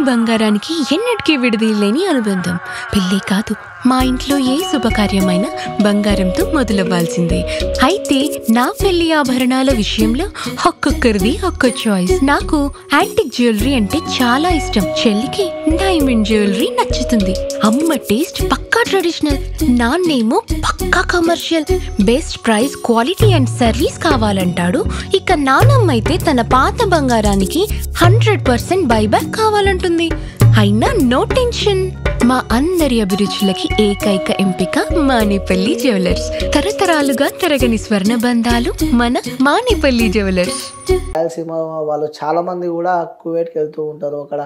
బంగారానికి ఎన్నటికీ విడదీయలేని అనుబంధం. పెళ్ళే కాదు, మా ఇంట్లో ఏ శుభకార్యమైనా బంగారంతో మొదలవ్వాల్సిందే. అయితే నా పెళ్లి ఆభరణాల విషయంలో ఒక్కొక్కరిది ఒక్కో చాయిస్. నాకు యాంటిక్ జ్యువెలరీ అంటే చాలా ఇష్టం. చెల్లికి డైమండ్ జ్యువెలరీ నచ్చుతుంది. అమ్మ టేస్ట్ పక్కా ట్రెడిషనల్, నాన్నేమో పక్కా commercial. Best price, quality and service కావాలంటాడు. ఇక నానమ్మ అయితే తన పాత బంగారానికి 100% బైబ్యాక్ కావాలంటుంది. అయినా నో టెన్షన్, మా అందరి అభిరుచులకి ఏకైక ఎంపిక మానేపల్లి జ్యువెలర్స్. తరతరాలుగా తరగని స్వర్ణ బంధాలు మన మానేపల్లి జ్యువెలర్స్. రాయలసీమ వాళ్ళు చాలా మంది కూడా కువైట్కి వెళ్తూ ఉంటారు. అక్కడ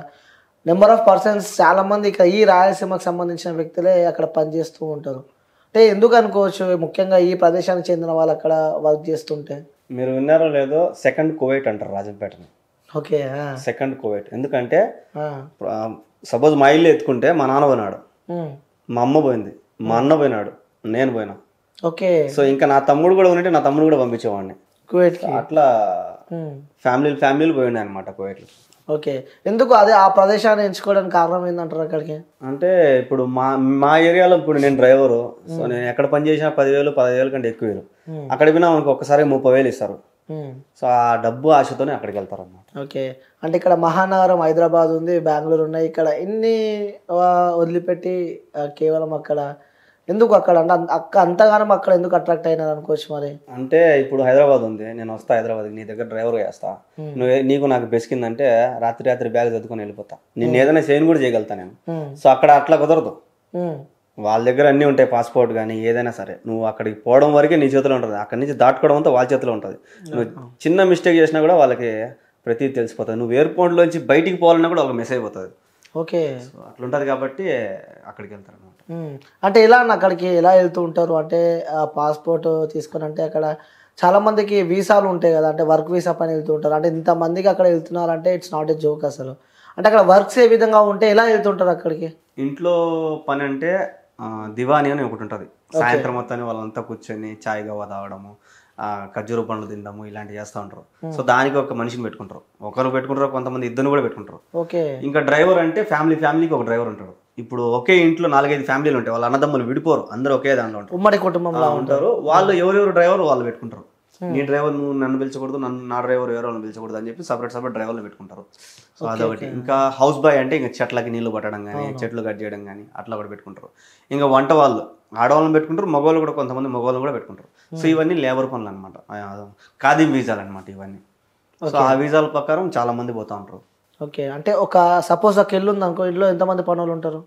నెంబర్ ఆఫ్ పర్సన్స్ చాలా మంది ఇక్కడ ఈ రాయలసీమకు సంబంధించిన వ్యక్తులే అక్కడ పనిచేస్తూ ఉంటారు. అంటే ఎందుకు అనుకోవచ్చు, ముఖ్యంగా ఈ ప్రదేశానికి చెందిన వాళ్ళు అక్కడ వర్క్ చేస్తుంటే? మీరు విన్నారో లేదో, సెకండ్ కువైట్ అంటారు రాజంపేటని. ఓకే, సెకండ్ కువైట్ ఎందుకంటే సపోజ్ మా ఇల్లు ఎత్తుకుంటే మా నాన్న పోయినాడు, మా అమ్మ పోయింది, మా అన్న పోయినాడు, నేను పోయినా. ఓకే, సో ఇంకా నా తమ్ముడు కూడా ఉంటే నా తమ్ముడు కూడా పంపించేవాడిని కువైట్కి. అట్లా ఫ్యామిలీలు పోయినాయి అనమాట కువైట్లో. ఓకే, ఎందుకు అదే ఆ ప్రదేశాన్ని ఎంచుకోవడానికి కారణం ఏంటంటారు అక్కడికి? అంటే ఇప్పుడు మా ఏరియాలో ఇప్పుడు నేను డ్రైవరు, సో నేను ఎక్కడ పని చేసినా 10,000 కంటే ఎక్కువ వేరు. అక్కడ పోయినా మనకు ఒక్కసారి 30,000 ఇస్తారు. సో ఆ డబ్బు ఆశతోనే అక్కడికి వెళ్తారు అన్నమాట. ఓకే, అంటే ఇక్కడ మహానగరం హైదరాబాద్ ఉంది, బెంగళూరు ఉన్నాయి, ఇక్కడ ఇన్ని వదిలిపెట్టి కేవలం అక్కడ ఎందుకు అక్కడ అంటే అంతగానం అక్కడ ఎందుకు అట్రాక్ట్ అయినారు అనుకోవచ్చు మరి? అంటే ఇప్పుడు హైదరాబాద్ ఉంది, నేను వస్తా హైదరాబాద్కి, నీ దగ్గర డ్రైవర్ చేస్తా, నీకు నాకు బెసికిందంటే రాత్రి బ్యాగ్ చదువుకొని వెళ్ళిపోతా, నిన్ను ఏదైనా చేయను కూడా చేయగలుగుతా నేను. సో అక్కడ అట్లా కుదరదు. వాళ్ళ దగ్గర అన్నీ ఉంటాయి, పాస్పోర్ట్ కానీ ఏదైనా సరే. నువ్వు అక్కడికి పోవడం వరకే నీ చేతిలో ఉంటుంది, అక్కడి నుంచి దాటుకోవడం అంతా వాళ్ళ చేతిలో ఉంటుంది. నువ్వు చిన్న మిస్టేక్ చేసినా కూడా వాళ్ళకి ప్రతిదీ తెలిసిపోతుంది. నువ్వు ఎయిర్పోర్ట్లోంచి బయటికి పోవాలన్నా కూడా ఒక మెసేజ్ అయిపోతుంది. ఓకే, అట్లుంటుంది కాబట్టి అక్కడికి వెళ్తారు అనమాట. అంటే ఎలా అక్కడికి ఎలా వెళ్తూ ఉంటారు అంటే పాస్పోర్ట్ తీసుకొని? అంటే అక్కడ చాలా మందికి వీసాలు ఉంటాయి కదా, అంటే వర్క్ వీసా పని వెళ్తూ ఉంటారు. అంటే ఇంతమందికి అక్కడ వెళ్తున్నారంటే ఇట్స్ నాట్ ఏ జోక్ అసలు. అంటే అక్కడ వర్క్స్ ఏ విధంగా ఉంటే ఎలా వెళ్తుంటారు అక్కడికి? ఇంట్లో పని అంటే దివానీ అని ఒకటి ఉంటుంది. సాయంత్రం మొత్తాన్ని వాళ్ళంతా కూర్చొని చాయ్ గవ్వ తాగడము, ఖర్జూర పండ్లు తినడము ఇలాంటివి చేస్తూ ఉంటారు. సో దానికి ఒక మనిషిని పెట్టుకుంటారు, ఒకరు పెట్టుకుంటారు, కొంతమంది ఇద్దరు కూడా పెట్టుకుంటారు. ఓకే, ఇంకా డ్రైవర్ అంటే ఫ్యామిలీకి ఒక డ్రైవర్ ఉంటాడు. ఇప్పుడు ఒకే ఇంట్లో 4-5 ఫ్యామిలీలు ఉంటాయి, వాళ్ళ అన్నదమ్ములు విడిపోరు, అందరూ ఒకే దాంట్లో ఉంటారు, ఉమ్మడి కుటుంబంలో ఉంటారు. వాళ్ళు ఎవరెవరు డ్రైవర్ వాళ్ళు పెట్టుకుంటారు. నీ డ్రైవర్ నువ్వు నన్ను పిలిచకూడదు, నా డ్రైవర్ ఎవరో పిలిచకూడదు అని చెప్పి సపరేట్ డ్రైవర్లు పెట్టుకుంటారు. సో అదొకటి. ఇంకా హౌస్ బాయ్ అంటే ఇంకా చెట్లకి నీళ్లు పట్టడం కానీ, చెట్లు కట్ చేయడం కానీ అట్లా కూడా పెట్టుకుంటారు. ఇంకా వంట వాళ్ళు ఆడవాళ్ళని పెట్టుకుంటారు, మగవాళ్ళు కూడా కొంతమంది మగవాళ్ళు కూడా పెట్టుకుంటారు. సో ఇవన్నీ లేబర్ పనులు అనమాట, ఖాదీ వీసాలు అనమాట ఇవన్నీ. సో ఆ వీసాల ప్రకారం చాలా మంది పోతూ ఉంటారు. ఓకే, అంటే ఒక సపోజ్ ఒక ఇల్లు ఉంది అనుకో, ఇంట్లో ఎంతమంది పనులు ఉంటారు?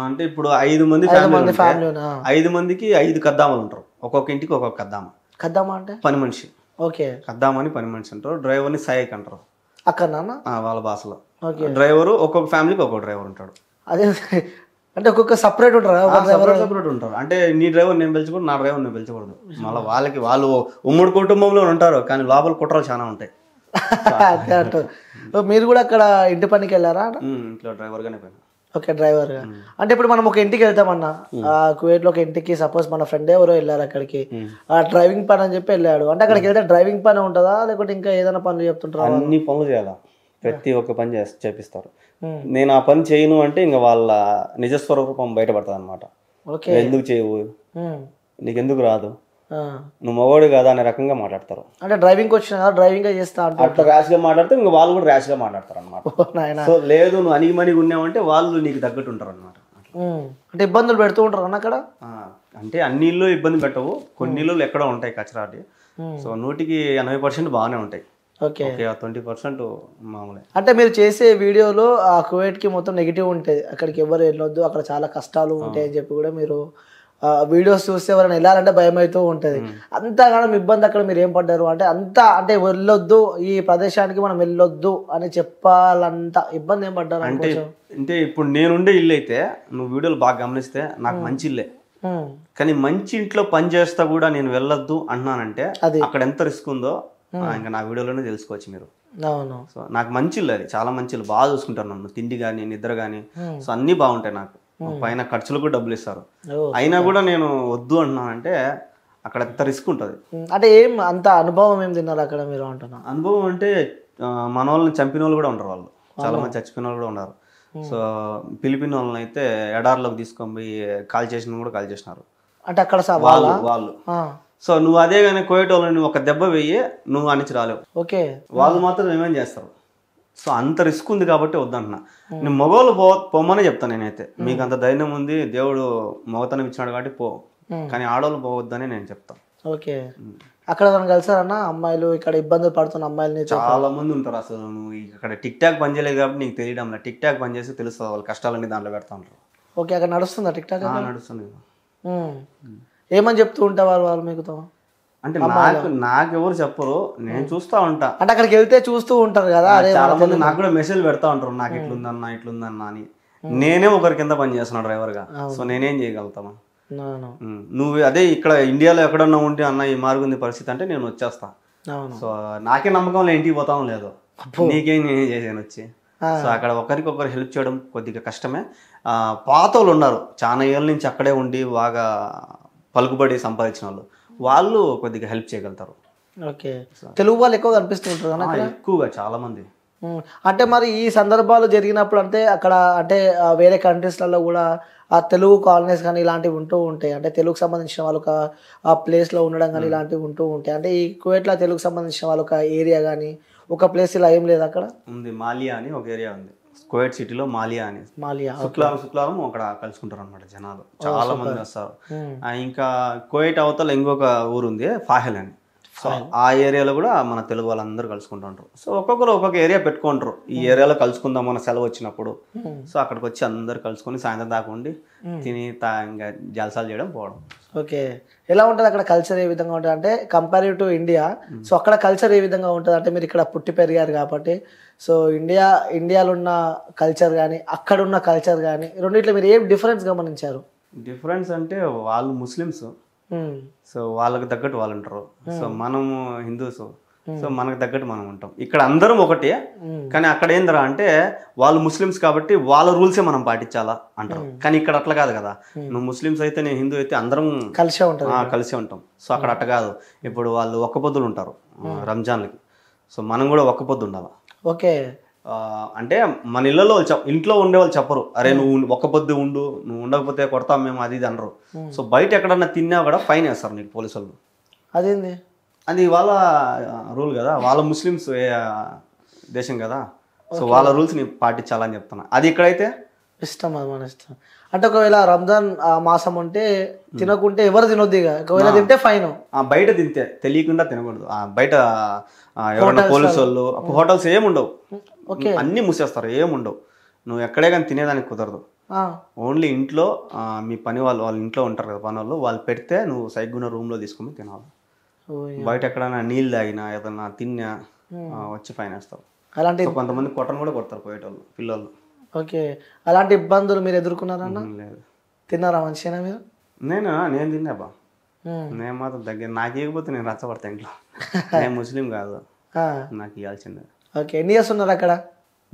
అంటే ఇప్పుడు 5 మంది ఫ్యామిలీ, 5 మందికి 5 కద్దామలు ఉంటారు, ఒక్కొక్క ఇంటికి ఒక్కొక్క కద్దామ. కద్దామా అంటే పని మనిషి. ఓకే, కద్దామని పని మనిషి అంటారు. డ్రైవర్ని సహాయక్ అంటారు అక్కడ వాళ్ళ భాషలో. డ్రైవరు ఒక్కొక్క ఫ్యామిలీకి ఒక్కొక్క డ్రైవర్ ఉంటాడు. అదే అంటే ఒక్కొక్క సపరేట్ ఉంటారు, సపరేట్ ఉంటారు. అంటే నీ డ్రైవర్ నేను పిలిచకూడదు, నా డ్రైవర్ నేను పిలిచకూడదు. మళ్ళీ వాళ్ళు ఉమ్మడి కుటుంబంలో ఉంటారు, కానీ లోపల కుట్రలు చాలా ఉంటాయి. అంతే అంటారు. మీరు కూడా అక్కడ ఇంటి పనికి వెళ్ళారా? ఇంట్లో డ్రైవర్ గానే పోయినా. ఓకే, డ్రైవర్ గా. అంటే ఇప్పుడు మనం ఒక ఇంటికి వెళ్తామన్నా, కువైట్ లో ఒక ఇంటికి సపోజ్ మన ఫ్రెండ్ ఎవరో వెళ్ళారు అక్కడికి, డ్రైవింగ్ పని అని చెప్పి వెళ్ళాడు అంటే అక్కడికి వెళ్తే డ్రైవింగ్ పని ఉంటుందా లేకపోతే ఇంకా ఏదైనా పనులు చెప్తుంటారా? అన్ని పనులు చేయాలా, ప్రతి ఒక్క పని చేపిస్తారు. నేను ఆ పని చేయను అంటే ఇంకా వాళ్ళ నిజస్వరూపం బయటపడుతుంది అనమాట. ఎందుకు చేయవు, నీకెందుకు రాదు, నువ్వు మగవాడు కాదా అనే రకంగా మాట్లాడతారు. అంటే డ్రైవింగ్ వచ్చిన డ్రైవింగ్ చేస్తా అట్లా ర్యాష్ గా మాట్లాడితే ఇంకా వాళ్ళు కూడా ర్యాష్ గా మాట్లాడతారు అనమాట. సో లేదు నువ్వు అనిగిమనిగి ఉన్నావంటే వాళ్ళు నీకు తగ్గట్టు ఉంటారు అనమాట. అంటే ఇబ్బందులు పెడుతూ ఉంటారు అక్కడ. అంటే అన్ని ఇళ్ళు ఇబ్బంది పెట్టవు, కొన్ని ఇళ్ళు ఎక్కడో ఉంటాయి కచరాటి. సో 100% బాగానే ఉంటాయి. ఓకే, 20% మామూలే. అంటే మీరు చేసే వీడియోలో ఆ కువైట్కి మొత్తం నెగిటివ్ ఉంటుంది, అక్కడికి ఎవరు వెళ్ళొద్దు, అక్కడ చాలా కష్టాలు ఉంటాయి అని చెప్పి కూడా మీరు వీడియోస్ చూస్తే ఎవరైనా వెళ్ళాలంటే భయం అవుతూ ఉంటుంది. అంతగానం ఇబ్బంది అక్కడ మీరు ఏం పడ్డారు అంటే అంటే వెళ్ళొద్దు ఈ ప్రదేశానికి మనం వెళ్ళొద్దు అని చెప్పాలంత ఇబ్బంది ఏం పడ్డారు? అంటే ఇప్పుడు నేనుండే ఇల్లు అయితే నువ్వు వీడియోలు బాగా గమనిస్తే నాకు మంచి ఇల్లే, కానీ మంచి ఇంట్లో పని చేస్తా కూడా నేను వెళ్ళొద్దు అంటున్నానంటే అక్కడ ఎంత రిస్క్ ఉందో ఇంకా నా వీడియోలోనే తెలుసుకోవచ్చు మీరు. అవును. సో నాకు మంచి ఇల్లు, అది చాలా మంచి ఇల్లు, బాగా చూసుకుంటారు నన్ను, తిండి కానీ నిద్ర కానీ. సో అన్నీ బాగుంటాయి, నాకు పైన ఖర్చులకు డబ్బులు ఇస్తారు. అయినా కూడా నేను వద్దు అంటున్నానంటే అక్కడ ఎంత రిస్క్ ఉంటుంది. అంటే ఏం అంత అనుభవం ఏం తిన్నారు అక్కడ మీరు అంటున్నా? అనుభవం అంటే మన వాళ్ళని చంపిన వాళ్ళు కూడా ఉంటారు, వాళ్ళు చాలా మంది చచ్చిపోయిన వాళ్ళు కూడా ఉన్నారు. సో ఫిలిపిన్ వాళ్ళని అయితే ఎడార్లోకి తీసుకొని పోయి కాల్ చేసినారు అంటే అక్కడ వాళ్ళు. సో నువ్వు అదే కానీ కోవిడ్ వాళ్ళని ఒక దెబ్బ వెయ్యి నువ్వు అనిచి రాలేవు. ఓకే, వాళ్ళు మాత్రం ఏమేం చేస్తారు. సో అంత రిస్క్ ఉంది కాబట్టి వద్దంటున్నా. నేను మగవాళ్ళు పొమ్మనే చెప్తాను నేనైతే. మీకు అంత ధైర్యం ఉంది, దేవుడు మగతనం ఇచ్చినాడు కాబట్టి పో, కానీ ఆడవాళ్ళు పోవద్దని నేను చెప్తాను. ఓకే, అక్కడ కలిసారన్న అమ్మాయిలు ఇక్కడ ఇబ్బందులు పడుతున్న అమ్మాయిలని చాలా మంది ఉంటారు. అసలు నువ్వు ఇక్కడ టిక్ టాక్ పని చేయలేదు కాబట్టి నీకు తెలియడం లేదు. టిక్ టాక్ పని చేసి తెలుస్తుంది వాళ్ళ కష్టాలన్నీ దాంట్లో పెడతా ఉంటారు. ఓకే, అక్కడ నడుస్తుందా టిక్ టాక్? నడుస్తుంది. ఏమని చెప్తూ ఉంటారు వాళ్ళు మీకుతో? అంటే నాకెవరు చెప్పరు, నేను చూస్తా ఉంటా. అంటే అక్కడికి వెళ్తే చూస్తూ ఉంటారు కదా, చాలా మంది నాకు కూడా మెసేజ్ పెడతా ఉంటారు, నాకు ఇట్లుందన్నా అని. నేనే ఒకరి కింద పని చేస్తున్నా డ్రైవర్ గా. సో నేనేం చేయగలుగుతాను? నువ్వు అదే ఇక్కడ ఇండియాలో ఎక్కడన్నా ఉంటే అన్న ఈ మారుగుంది పరిస్థితి అంటే నేను వచ్చేస్తా. సో నాకే నమ్మకం ఇంటికి పోతాం లేదు, నీకేం నేనే చేసాను వచ్చి. సో అక్కడ ఒకరికొకరు హెల్ప్ చేయడం కొద్దిగా కష్టమే. పాత వాళ్ళు ఉన్నారు చాలా ఏళ్ళ నుంచి అక్కడే ఉండి బాగా పలుకుబడి సంపాదించిన వాళ్ళు కొద్దిగా హెల్ప్ చేయగలుగుతారు. ఓకే, తెలుగు వాళ్ళు ఎక్కువ కనిపిస్తుంటారు ఎక్కువగా చాలా మంది. అంటే మరి ఈ సందర్భాలు జరిగినప్పుడు అంటే అక్కడ అంటే వేరే కంట్రీస్లలో కూడా ఆ తెలుగు కాలనీస్ కానీ ఇలాంటివి ఉంటూ ఉంటాయి. అంటే తెలుగుకు సంబంధించిన వాళ్ళు ఆ ప్లేస్లో ఉండడం కానీ ఇలాంటివి ఉంటూ ఉంటాయి. అంటే ఈ కువైట్లో తెలుగుకు సంబంధించిన వాళ్ళు ఒక ఏరియా కానీ ఒక ప్లేస్ ఇలా ఏం లేదు అక్కడ? ఉంది, మాలియా అని ఒక ఏరియా ఉంది కువైట్ సిటీలో. మాలియా శుక్రవారం అక్కడ కలుసుకుంటారు అనమాట జనాలు, చాలా మంది వస్తారు. ఇంకా కువైట్ అవతల ఇంకొక ఊరు ఉంది ఫాహెల్ అని. సో ఆ ఏరియాలో కూడా మన తెలుగు వాళ్ళందరూ కలుసుకుంటుంటారు. సో ఒక్కొక్కరు ఒక్కొక్క ఏరియా పెట్టుకుంటారు, ఈ ఏరియాలో కలుసుకుందాం మన సెలవు వచ్చినప్పుడు. సో అక్కడికి వచ్చి అందరు కలుసుకొని సాయంత్రం దాకా ఉండి తిని ఇంకా జలసాలు చేయడం పోవడం. ఓకే, ఎలా ఉంటుంది అక్కడ కల్చర్? ఏ విధంగా ఉంటుంది అంటే కంపేరివ్ టు ఇండియా? సో అక్కడ కల్చర్ ఏ విధంగా ఉంటుంది? అంటే మీరు ఇక్కడ పుట్టి పెరిగారు కాబట్టి, సో ఇండియాలో ఉన్న కల్చర్ కానీ అక్కడ ఉన్న కల్చర్ కానీ రెండిట్లో మీరు ఏం డిఫరెన్స్ గమనించారు? డిఫరెన్స్ అంటే వాళ్ళు ముస్లిమ్స్, సో వాళ్ళకి తగ్గట్టు వాళ్ళు ఉంటారు. సో మనము హిందూస్, సో మనకు తగ్గట్టు మనం ఉంటాం. ఇక్కడ అందరం ఒకటే, కానీ అక్కడ ఏందిరా అంటే వాళ్ళు ముస్లిమ్స్ కాబట్టి వాళ్ళ రూల్సే మనం పాటించాలా అంటారు. కానీ ఇక్కడ అట్లా కాదు కదా, నువ్వు ముస్లిమ్స్ అయితే నేను హిందూ అయితే అందరం కలిసే ఉంటాం. సో అక్కడ అట్ట కాదు. ఇప్పుడు వాళ్ళు ఒక్క పొద్దులు ఉంటారు రంజాన్లకి, సో మనం కూడా ఒక్క పొద్దు ఉండాలి. ఓకే, అంటే మన ఇళ్లలో ఇంట్లో ఉండేవాళ్ళు చెప్పరు, అరే నువ్వు ఒక్క పొద్దు ఉండు, నువ్వు ఉండకపోతే కొడతాం మేము అది ఇది అనరు. సో బయట ఎక్కడన్నా తిన్నా కూడా ఫైన్ వేస్తారు నీకు పోలీసు వాళ్ళు. అదేంది? అది వాళ్ళ రూల్ కదా, వాళ్ళ ముస్లిమ్స్ దేశం కదా, సో వాళ్ళ రూల్స్ ని పాటించాలని చెప్తున్నా. అది ఇక్కడైతే ఇష్టం, అది మన ఇష్టం. అంటే ఒకవేళ రంజాన్ మాసం ఉంటే తినకుంటే ఎవరు తినొద్దు, ఒకవేళ తింటే ఫైన్. బయట తింటే తెలియకుండా తినకూడదు. బయట ఎవరైనా పోలీసు వాళ్ళు, హోటల్స్ ఏముండవు, అన్ని మూసేస్తారు, ఏముండవు. నువ్వు ఎక్కడే కానీ తినేదానికి కుదరదు. ఓన్లీ ఇంట్లో మీ పని వాళ్ళ ఇంట్లో ఉంటారు కదా పని వాళ్ళు పెడితే నువ్వు సైగ్గున్న రూమ్ లో తీసుకుని తినాలి. బయట ఎక్కడైనా నీళ్ళు తాగినా ఏదన్నా తిన్నా వచ్చి ఫైన్ వేస్తారు. అలాంటి కొంతమంది కొట్టను కూడా కొడతారు పోయేటోళ్ళు పిల్లలు. ఓకే, అలాంటి ఇబ్బందులు మీరు ఎదుర్కొన్నారన్న? లేదు. తిన్నారా మంచిగా మీరు? నేను తిన్నాబా, నేను మాత్రం దగ్గర నాకు ఇవ్వకపోతే నేను రచ్చబడతా ఇంట్లో. నేను ముస్లిం కాదు, నాకు ఇవ్వాల్సిందే. ఓకే, ఎన్ని ఇయర్స్ ఉన్నారు అక్కడ?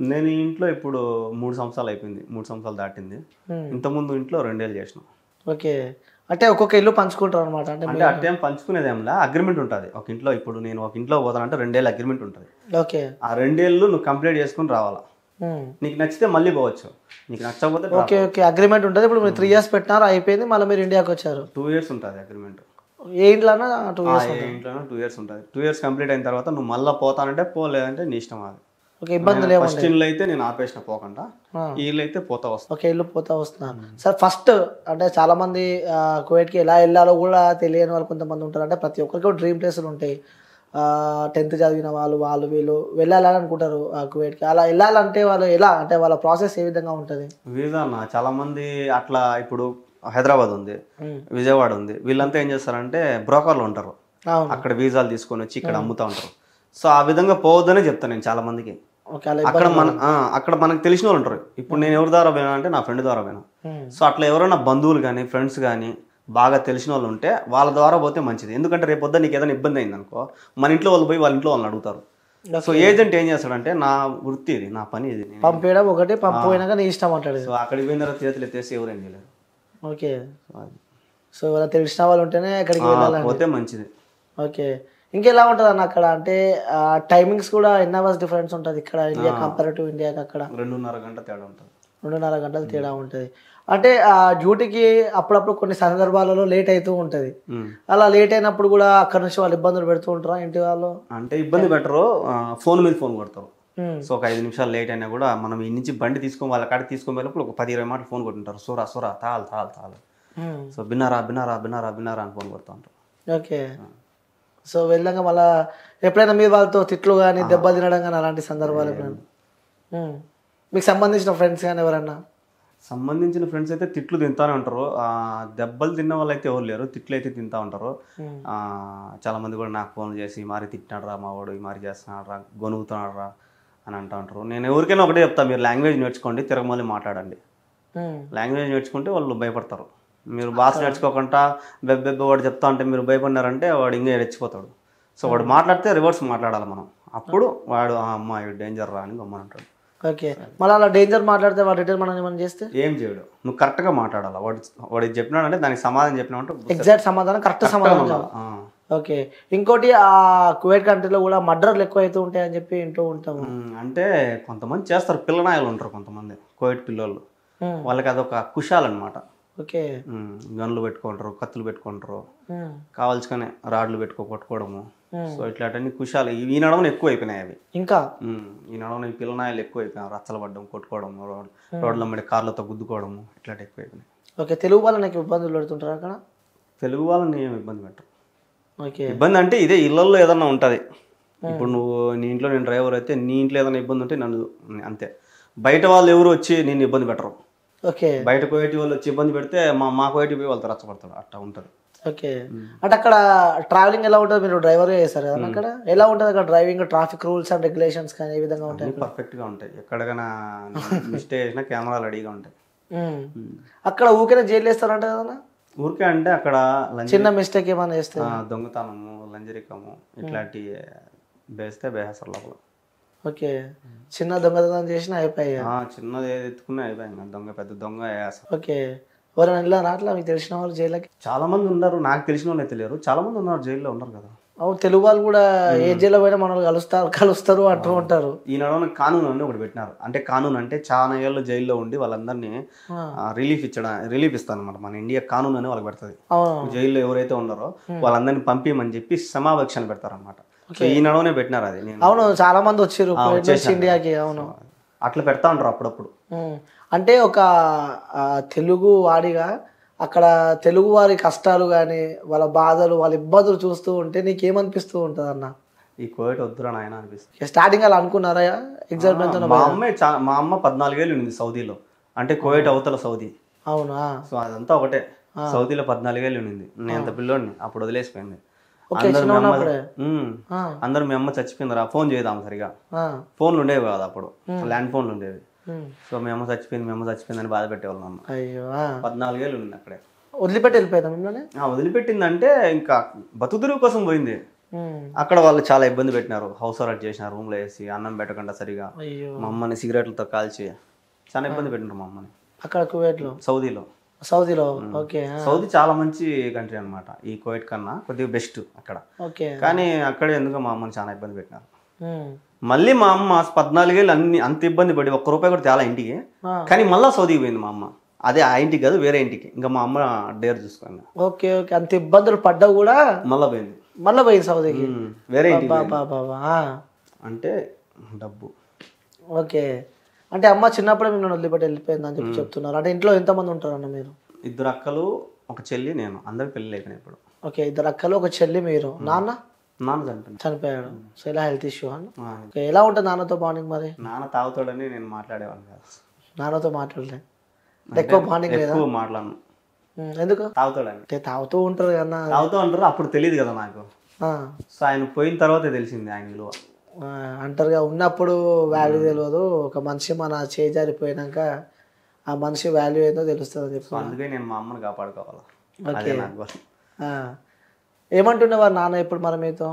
నేను ఇంట్లో ఇప్పుడు 3 సంవత్సరాలు అయిపోయింది, 3 సంవత్సరాలు దాటింది. ఇంతకుముందు ఇంట్లో 2 ఏళ్ళు చేసిన. ఓకే, అంటే ఒక్కొక్క ఇల్లు పంచుకుంటారు అనమాట? అంటే అట్టేం పంచుకునేదేమిలా, అగ్రిమెంట్ ఉంటుంది ఒక ఇంట్లో. ఇప్పుడు నేను ఒక ఇంట్లో పోతానంటే 2 ఏళ్ళు అగ్రిమెంట్ ఉంటుంది. ఓకే, ఆ 2 ఏళ్ళు నువ్వు కంప్లీట్ చేసుకుని రావాలా. నీకు నచ్చితే మళ్ళీ పోవచ్చు, నీకు నచ్చకపోతే. ఓకే ఓకే, అగ్రిమెంట్ ఉంటుంది. ఇప్పుడు మీరు 3 years పెట్టినారు, అయిపోయింది, మళ్ళీ మీరు ఇండియాకి వచ్చారు. 2 years ఉంటుంది అగ్రిమెంట్. ఏ ఇంట్లోనా 2 years? ఇంట్లోనే 2 years ఉంటుంది. 2 years కంప్లీట్ అయిన తర్వాత నువ్వు మళ్ళీ పోతానంటే పోలేదంటే నీ ఇష్టం. అది ఓకే, ఇబ్బందులు ఏమో. ఫస్ట్ ఇల్లు అయితే నేను ఆపేసిన పోకుండా, ఈ ఇల్లు అయితే పోతా వస్తా. ఓకే, ఇల్లు పోతా వస్తున్నారు. సార్ ఫస్ట్ అంటే చాలా మంది కువైట్కి ఎలా వెళ్ళాలో కూడా తెలియని వాళ్ళు కొంతమంది ఉంటారు. అంటే ప్రతి ఒక్కరికి డ్రీమ్ ప్లేసులు ఉంటాయి. 10th చదివిన వాళ్ళు వీళ్ళు వెళ్ళాలని అనుకుంటారు కువైట్కి. అలా వెళ్ళాలంటే వాళ్ళు ఎలా, అంటే వాళ్ళ ప్రాసెస్ ఏ విధంగా ఉంటుంది? వీసా అన్న చాలా మంది అట్లా, ఇప్పుడు హైదరాబాద్ ఉంది, విజయవాడ ఉంది, వీళ్ళంతా ఏం చేస్తారంటే బ్రోకర్లు ఉంటారు, అక్కడ వీసాలు తీసుకొని వచ్చి ఇక్కడ అమ్ముతా ఉంటారు. సో ఆ విధంగా పోవద్దనే చెప్తాను నేను చాలా మందికి. అక్కడ మనకు తెలిసిన వాళ్ళు ఉంటారు. ఇప్పుడు నేను ఎవరి ద్వారా పోయినా అంటే నా ఫ్రెండ్ ద్వారా పోయినా. సో అట్లా ఎవరైనా బంధువులు కానీ ఫ్రెండ్స్ కానీ బాగా తెలిసిన వాళ్ళు ఉంటే వాళ్ళ ద్వారా పోతే మంచిది. ఎందుకంటే రేపు పొద్దున్న నీకు ఏదైనా ఇబ్బంది అయింది అనుకో, మన ఇంట్లో వాళ్ళు పోయి వాళ్ళ ఇంట్లో వాళ్ళని అడుగుతారు. సో ఏజెంట్ ఏం చేస్తాడంటే, నా వృత్తి ఇది, నా పని ఇది, పంపేయడం ఒకటి, పంపిపోయినాక నీ ఇష్టం అంటాడు. సో అక్కడికి పోయిన తర్వాత చేతులు ఎత్తేసి ఎవరేం చేయలేరు. ఓకే, సో వాళ్ళ తెలిసిన వాళ్ళు ఉంటేనే అక్కడికి వెళ్ళాలి, పోతే మంచిది. ఓకే, ఇంకెలా ఉంటుంది అన్న అక్కడ? అంటే టైమింగ్స్ కూడా ఎన్ని అవర్స్ డిఫరెన్స్ ఉంటుంది ఇక్కడ ఇండియా కంపేర్ టు ఇండియాకి? అక్కడ 2.5 గంట తేడా ఉంటుంది. 2.5 గంటలు తేడా ఉంటుంది. అంటే ఆ డ్యూటీకి అప్పుడప్పుడు కొన్ని సందర్భాలలో లేట్ అవుతూ ఉంటుంది. అలా లేట్ అయినప్పుడు కూడా అక్కడ నుంచి వాళ్ళు ఇబ్బందులు పెడుతూ ఉంటారా ఇంటి వాళ్ళు? అంటే ఇబ్బంది పెట్టరు, ఫోన్ మీద ఫోన్ కొడతారు. సో ఒక 5 నిమిషాలు లేట్ అయినా కూడా మనం ఈ నుంచి బండి తీసుకొని వాళ్ళ కాడికి తీసుకొని వెళ్ళినప్పుడు ఒక 10-20 మాటలు ఫోన్ కొట్టుంటారు. సూరా సూరా తాల్ తాల్ తాల్. సో బిన్నారా బిన్నారా బిన్నారా బిన్నారా అని ఫోన్ కొడుతూ ఉంటారు. ఓకే. సో వెళ్ళాక మళ్ళీ ఎప్పుడైనా మీరు వాళ్ళతో తిట్లు కానీ దెబ్బలు తినడం కానీ అలాంటి సందర్భాలు ఎప్పుడైనా మీకు సంబంధించిన ఫ్రెండ్స్ కానీ ఎవరన్నా? సంబంధించిన ఫ్రెండ్స్ అయితే తిట్లు తింటానే ఉంటారు. దెబ్బలు తిన్న వాళ్ళు అయితే ఎవరు లేరు, తిట్లు అయితే తింటా ఉంటారు. చాలా మంది కూడా నాకు ఫోన్ చేసి ఈ మారి తిట్టినాడు రా మా వాడు, ఈ మారి చేస్తున్నాడు రా, గొనుగుతున్నాడు రా అని అంటూ ఉంటారు. నేను ఎవరికైనా ఒకటే చెప్తాను, మీరు లాంగ్వేజ్ నేర్చుకోండి, తిరగమల్లి మాట్లాడండి. లాంగ్వేజ్ నేర్చుకుంటే వాళ్ళు భయపడతారు. మీరు భాష నేర్చుకోకుండా బెబ్బెబ్బ వాడు చెప్తా ఉంటే మీరు భయపడినారంటే వాడు ఇంకా రెచ్చిపోతాడు. సో వాడు మాట్లాడితే రివర్స్ మాట్లాడాలి మనం, అప్పుడు వాడు అమ్మ డేంజర్ రా అని గమ్మనంటాడు. ఓకే. మళ్ళీ అలా డేంజర్ మాట్లాడితే వాడు రిటర్న్ మనం చేస్తే ఏం చేయడు, నువ్వు కరెక్ట్గా మాట్లాడాలి. వాడు చెప్పినాడంటే దానికి సమాధానం చెప్పినామంటే ఎగ్జాక్ట్ సమాధానం, కరెక్ట్ సమాధానం. ఓకే. ఇంకోటి ఆ కువైట్ కంట్రీలో కూడా మర్డర్లు ఎక్కువ అవుతూ ఉంటాయని చెప్పి వింటూ ఉంటాము. అంటే కొంతమంది చేస్తారు, పిల్లనాయలు ఉంటారు కొంతమంది కువైట్ పిల్లోళ్ళు, వాళ్ళకి అదొక కుషాలన్నమాట. ఓకే. గన్లు పెట్టుకుంటారు, కత్తులు పెట్టుకుంటారు, కావాల్సుకొని రాడ్లు కొట్టుకోవడము. సో ఇట్లాంటి కుషాలు ఈ నడవన ఎక్కువ అయిపోయినాయి అవి. ఇంకా ఈ నడవన ఈ పిల్లనాయలు ఎక్కువ అయిపోయినాయి, రచ్చలు పడ్డం, కొట్టుకోవడం, రోడ్ల మీద కార్లతో గుద్దుకోవడము, ఇట్లాంటి ఎక్కువ అయిపోయినాయి. ఓకే. తెలుగు వాళ్ళు నాకు ఇబ్బందులు పెడుతుంటారు అక్కడ? తెలుగు వాళ్ళని ఏమి ఇబ్బంది పెట్టరు. ఓకే. ఇబ్బంది అంటే ఇదే ఇళ్ళల్లో ఏదన్నా ఉంటుంది. ఇప్పుడు నువ్వు నీ ఇంట్లో నేను డ్రైవర్ అయితే నీ ఇంట్లో ఏదైనా ఇబ్బంది ఉంటే నన్ను అంతే. బయట వాళ్ళు ఎవరు వచ్చి నేను ఇబ్బంది పెట్టరు. ఓకే. బయట కోయటి వాళ్ళు వచ్చి ఇబ్బంది పెడితే మా కోయటి పోయి వాళ్ళతో రచ్చపడతాడు, అట్లా ఉంటుంది. ఓకే. అంటే అక్కడ ట్రావెలింగ్ ఎలా ఉంటుంది? మీరు డ్రైవర్గా చేస్తారు కదా, అక్కడ ఎలా ఉంటుంది అక్కడ driving, traffic rules and regulations కానీ ఏ విధంగా ఉంటాయి? పర్ఫెక్ట్గా ఉంటాయి, ఎక్కడికైనా మిస్టేక్ చేసినా కెమెరాలు రెడీగా ఉంటాయి. అక్కడ ఊరికే జైలు వేస్తారంట కదా? ఊరికే అంటే అక్కడ చిన్న మిస్టేక్ ఏమైనా చేస్తే దొంగతనము, లంజరికము ఇట్లాంటి వేస్తే బేహసర్ లోపల. ఓకే. చిన్న దొంగతనం చేసినా అయిపోయాయి, చిన్నది ఏది ఎత్తుకున్నా అయిపోయింది, దొంగ పెద్ద దొంగ వేస్తారు. ఓకే. ఎవరైనా వెళ్ళారా అట్లా మీకు తెలిసిన వాళ్ళు జైలుకి? చాలా మంది ఉన్నారు, నాకు తెలిసిన వాళ్ళు అయితే లేరు, చాలా మంది ఉన్నారు జైల్లో ఉన్నారు కదా. అవును, తెలుగు వాళ్ళు కూడా ఏ జైల్లో పోయినా మనల్ని కలుస్తారు అంటూ ఉంటారు. ఈ నడవన కానూన్ అని ఒకటి పెట్టినారు. అంటే కానూన్ అంటే చాలా ఏళ్ళు జైల్లో ఉండి వాళ్ళందరినీ రిలీఫ్ ఇస్తాను అనమాట. మన ఇండియా కానూన్ అని వాళ్ళకి పెడుతుంది. జైల్లో ఎవరైతే ఉన్నారో వాళ్ళందరినీ పంపిమని చెప్పి సమావేక్షణ పెడతారు అనమాట. ఈ నడవనే పెట్టినారు అది. అవును, చాలా మంది వచ్చారు ఇండియాకి. అవును, అట్లా పెడతా ఉంటారు అప్పుడప్పుడు. అంటే ఒక తెలుగు వాడిగా అక్కడ తెలుగు వారి కష్టాలు కానీ వాళ్ళ బాధలు వాళ్ళ ఇబ్బందులు చూస్తూ ఉంటే నీకేమనిపిస్తూ ఉంటుంది అన్న? ఈ కోవిడ్ వద్దురా నాయన అనిపిస్తుంది. స్టార్టింగ్ అలా అనుకున్నారా? ఎగ్జాక్ట్ మా అమ్మ 14 ఏళ్ళు ఉంది సౌదీలో, అంటే కోవిడ్ అవతల సౌదీ. అవునా? సో అదంతా ఒకటే. సౌదీలో 14 ఏళ్ళు ఉండింది. నేను ఎంత పిల్లోడిని, అప్పుడు వదిలేసిపోయింది. అందరూ మీ అమ్మ చచ్చిపోయిందిరా, ఫోన్ చేద్దాం సరిగా. ఫోన్లు ఉండేవి కాదు అప్పుడు, ల్యాండ్ ఫోన్లు ఉండేవి. సో మీ అమ్మ చచ్చిపోయింది అని బాధ పెట్టేవాళ్ళు అమ్మ. 14 ఏళ్ళు ఉంది అక్కడే. వదిలిపెట్టి వెళ్ళిపోయిందా మిమ్మల్ని? వదిలిపెట్టిందంటే ఇంకా బతుకుదురు కోసం పోయింది. అక్కడ వాళ్ళు చాలా ఇబ్బంది పెట్టినారు, హౌస్ అరెస్ట్ చేసినారు, రూమ్ లో వేసి అన్నం పెట్టకుండా సరిగా, మా అమ్మని సిగరెట్లతో కాల్చి చాలా ఇబ్బంది పెట్టినారు మా అమ్మని. అక్కడ కువైట్ లో? సౌదీలో. ఓకే. సౌదీ చాలా మంచి కంట్రీ అనమాట, ఈ కువైట్ కన్నా కొద్దిగా బెస్ట్ అక్కడ. కానీ అక్కడే ఎందుకు మా అమ్మని చాలా ఇబ్బంది పెట్టినారు. మళ్ళీ మా అమ్మ 14 ఏళ్ళు అంత ఇబ్బంది పడి ₹1 కూడా తేలా ఇంటికి, కానీ మళ్ళీ సౌదీకి పోయింది మా అమ్మ. అదే ఆ ఇంటికి కాదు, వేరే ఇంటికి. ఇంకా మా అమ్మ డేర్ చూసుకుంది. ఓకే. ఓకే. అంత ఇబ్బందులు పడ్డా కూడా మళ్ళీ పోయింది సౌదీకి, వేరే ఇంటికి. అంటే డబ్బు. ఓకే. అంటే అమ్మ చిన్నప్పుడే మిమ్మల్ని వదిలిపెట్టి వెళ్ళిపోయిందని చెప్పి చెప్తున్నారు. అంటే ఇంట్లో ఎంతమంది ఉంటారన్న మీరు? 2 అక్కలు, ఒక చెల్లి, నేను. అందరికి పెళ్ళి అయిపోయినాయి ఇప్పుడు. ఓకే. 2 అక్కలు, ఒక చెల్లి, మీరు. నాన్న చనిపోయాడు. సో ఇలా హెల్త్ ఇష్యూ అన్న. ఎలా ఉంటుంది నాన్నతో బాండింగ్ మరి? నాన్న తాగుతాడని నేను మాట్లాడేవాడిని కాదు. నాన్నతో మాట్లాడలే, ఎక్కువ బాండింగ్ లేదా? మాట్లాడను. ఎందుకు? తాగుతాడని. తాగుతూ ఉంటారు కదా. తాగుతూ ఉంటారు, అప్పుడు తెలియదు కదా నాకు. సో ఆయన పోయిన తర్వాతే తెలిసింది ఆయన విలువ. అంటారుగా, ఉన్నప్పుడు వాల్యూ తెలియదు, ఒక మనిషి మన చేజారిపోయినాక ఆ మనిషి వాల్యూ ఏదో తెలుస్తుంది అని చెప్పి. అందుకే నేను మా అమ్మని కాపాడుకోవాలి. ఏమంటుండేవారు నాన్న ఇప్పుడు మరి మీతో?